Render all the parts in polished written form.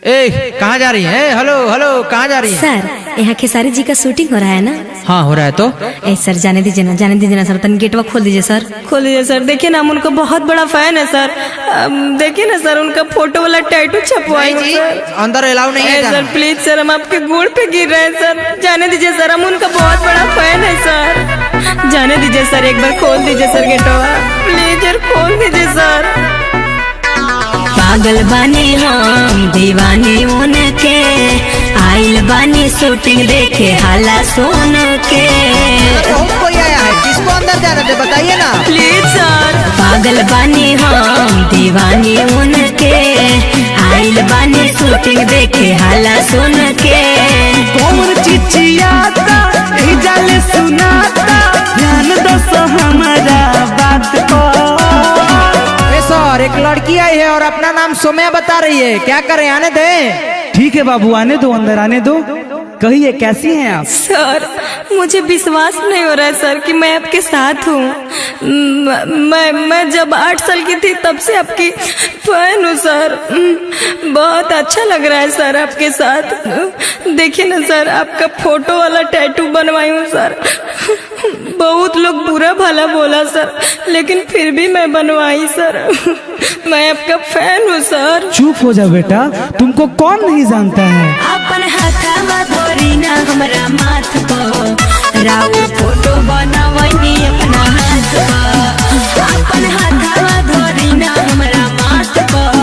ए कहाँ जा रही है? हेलो हेलो, कहाँ जा रही है? सर यहाँ खेसारी जी का शूटिंग हो रहा है ना? हाँ हो रहा है। तो सर जाने दीजिए ना सर, तन गेटवा खोल दीजिए सर। खोल दीजिए सर। देखिए ना, हम उनका बहुत बड़ा फैन है सर। देखिए ना सर, उनका फोटो वाला टैटू छपवाई नहीं जी, सर। अंदर अलाउ नहीं है सर प्लीज सर, हम आपके गोड़ पे गिर रहे हैं सर, जाने दीजिए सर, हम उनका बहुत बड़ा फैन है सर। जाने दीजिए सर, एक बार खोल दीजिए सर गेटवा, प्लीज यार खोल दीजिए सर। पागल बानी हम दीवानी उनके, आइल बानी शूटिंग देखे हाला सुन के। कोई आया है, किसको अंदर जाने दे, बताइए ना प्लीज सर। पागल बानी हम दीवानी उनके, आइल बानी शूटिंग देखे हाला सुन के। कौन चिचियाता ही जाले सुनाता, ध्यान दो हमारा बात पर। सर एक लड़की आई है और अपना नाम सोम्या बता रही है, क्या करें, आने दे? ठीक है बाबू, आने दो, अंदर आने दो। कहिए कैसी हैं आप? सर मुझे विश्वास नहीं हो रहा है सर कि मैं आपके साथ हूँ। मैं जब 8 साल की थी तब से आपकी फैन हूँ सर। बहुत अच्छा लग रहा है सर आपके साथ। देखिए ना सर, आपका फोटो वाला टैटू बनवाई हूँ सर। बहुत लोग बुरा भला बोला सर, लेकिन फिर भी मैं बनवाई सर। मैं आपका फैन हूँ सर। चुप हो जा बेटा, तुमको कौन नहीं जानता है। अपन हाथवा धोरी ना हमरा माथ पर, राउ फोटो बनावनी अपना हाथ पर। अपन हाथवा धोरी ना हमरा माथ पर,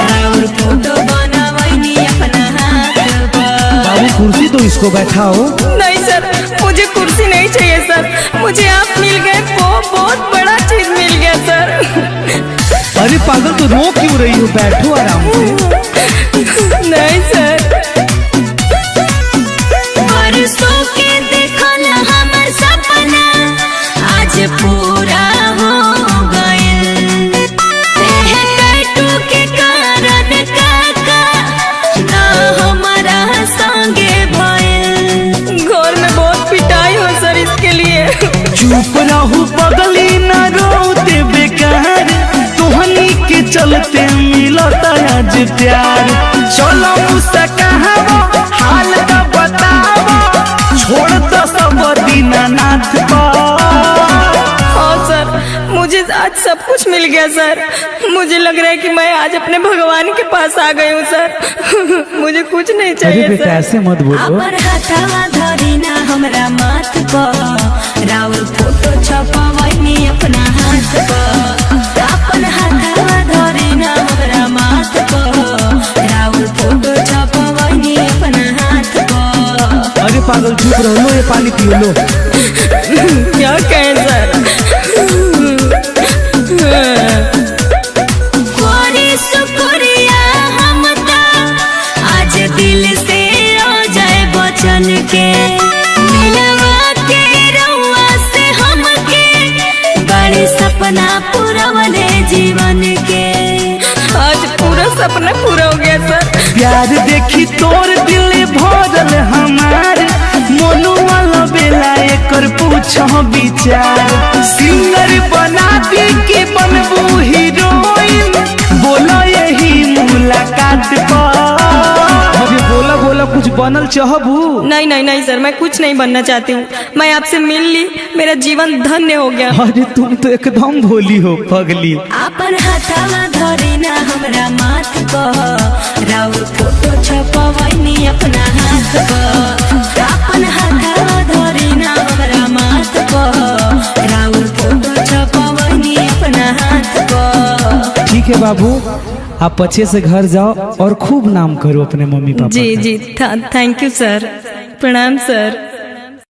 राउ फोटो बनावनी अपना हाथ पर। बाबू कुर्सी तो इसको बैठाओ। नहीं सर, मुझे कुर्सी नहीं चाहिए सर, मुझे आप मिल गए, बहुत बड़ा चीज मिल गया सर। अरे पागल, तो रो क्यों रही हो, बैठो आराम से। नहीं सर। बरसों के देखल हमर सपना आज पूरा हो गइल। टैटू के कारण काका ना हमारा संगे भइल। घर में बहुत पिटाई हो सर इसके लिए। चुप रहू पगली, न रो दे बेकार, तोहनी के चलते मिलता आज प्यार। चलो मुझसे कहावो, हाल का बतावो, छोड़ दो सब दीनानाथ पर। हाँ सर, मुझे आज सब कुछ मिल गया सर। मुझे लग रहा है कि मैं आज अपने भगवान के पास आ गई हूँ सर। मुझे कुछ नहीं अरे चाहिए बेटा सर। ऐसे मत बोलो। अपन हाथवा धरी ना हमरा माथ पर, राउर फोटो छपवनी अपना हाथ पर। अपन हाथवा धरी ना हमरा माथ पर, राउर फोटो छपवनी अपना हाथ पर। अरे पागल चुप रहो, लो ये पानी पियो, लो। क्या कहें सर। कोरी शुक्रिया हम ता आज दिल से हो जाए बचन के, मिलवा के रउआ से हमके बड़े सपना पूरा वाले जीवन के। आज पूरा सपना पूरा हो गया सर। प्यार देखी तोर दिल भरल हमार, मोनू वाला बेला एकर पूछो विचार। सिंगर बना दी के बनबू हीरोइन, बोलो यही मुलाकात पर। अरे बोला बोला, कुछ बनल चाहबू? नहीं नहीं नहीं सर, मैं कुछ नहीं बनना चाहती हूँ। मैं आपसे मिल ली, मेरा जीवन धन्य हो गया। अरे तुम तो एकदम भोली हो पगली। अपन हाथवा धरी ना हमरा माथ पर, राउर फोटो छपवनी अपना हाथ पर। अपन हाथवा धरी ना हमरा माथ पर, राउर फोटो छपवनी अपना हाथ पर। ठीक है बाबू, आप अच्छे से घर जाओ और खूब नाम करो अपने मम्मी पापा जी का। जी, थैंक यू सर, प्रणाम सर।